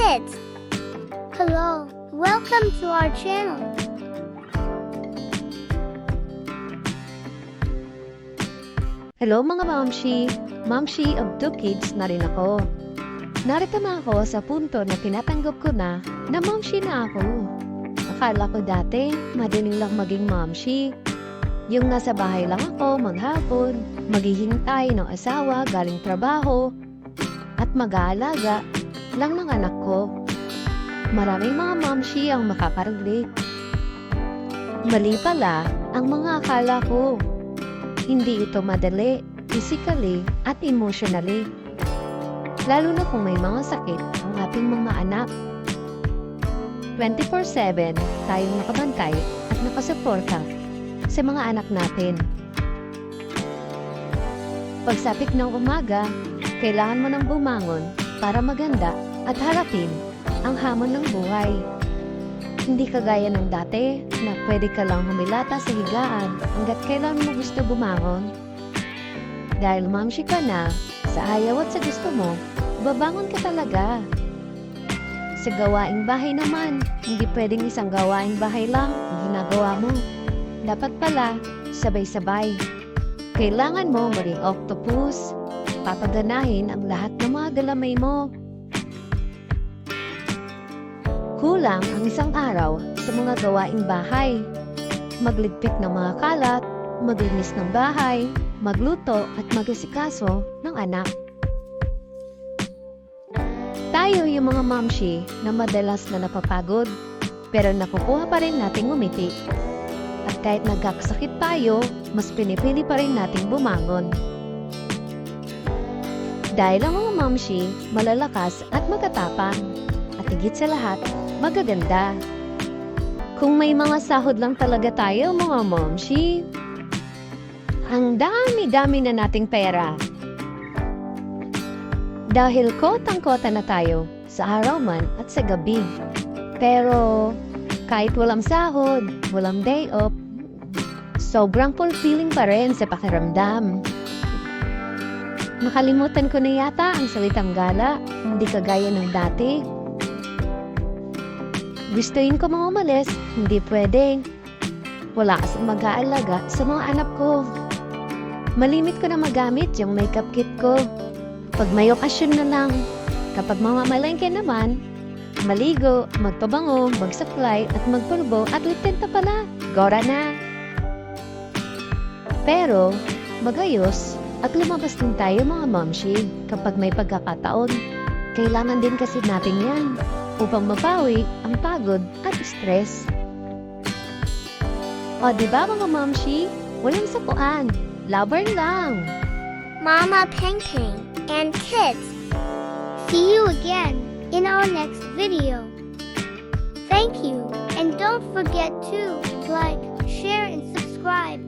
kids! Hello, welcome to our channel. Hello mga mamshi! Mamshi of two kids na rin ako. Narito na ako sa punto na tinatanggap ko na mamshi na ako. Akala ko dati, madaling lang maging mamshi. Yung nasa bahay lang ako maghapon, maghihintay ng asawa galing trabaho, at mag-aalaga lang ng anak ko. Maraming mga mamshi ang makakarelate. Mali pala ang mga akala ko. Hindi ito madali, physically at emotionally. Lalo na kung may mga sakit ang ating mga anak. 24/7 tayong nakabantay at nakasuporta sa mga anak natin. Pagsapit ng umaga, kailangan mo nang bumangon para maganda at harapin ang hamon ng buhay. Hindi kagaya ng dati na pwede ka lang humilata sa higaan hanggat kailan mo gusto bumangon. Dahil mamshi ka na, sa ayaw at sa gusto mo, babangon ka talaga. Sa gawaing bahay naman, hindi pwedeng isang gawaing bahay lang ang ginagawa mo. Dapat pala, sabay-sabay. Kailangan mo maging octopus, papaganahin ang lahat ng mga galamay mo. Kulang ang isang araw sa mga gawaing bahay. Magligpit ng mga kalat, maglinis ng bahay, magluto at mag-asikaso ng anak. Tayo yung mga mamshi na madalas na napapagod, pero nakukuha pa rin nating umiti. At kahit nagkakasakit tayo, mas pinipili pa rin nating bumangon. Dahil ang mga mamshi malalakas at matatapang, at higit sa lahat, magaganda. Kung may mga sahod lang talaga tayo mga momshi, ang dami-dami na nating pera. Dahil kotang-kota na tayo sa araw man at sa gabi. Pero kahit walang sahod, walang day off, sobrang fulfilling pa rin sa pakiramdam. Nakalimutan ko na yata ang salitang gala, hindi kagaya ng dati. Gustuin ko mga umalis, hindi pwedeng. Wala kasing mag-aalaga sa mga anak ko. Malimit ko na magamit yung makeup kit ko. Pag may okasyon na lang. Kapag mamamalengke naman, maligo, magpabango, magsaklay at magpulbo at liptinta pala. Gora na! Pero, magayos at lumabas din tayo mga momshi kapag may pagkakataon. Kailangan din kasi natin yan upang mabawi ang pagod at stress. O diba mga momshi? Walang sapuan. Laban lang. Mama Peng Peng and kids. See you again in our next video. Thank you, and don't forget to like, share, and subscribe.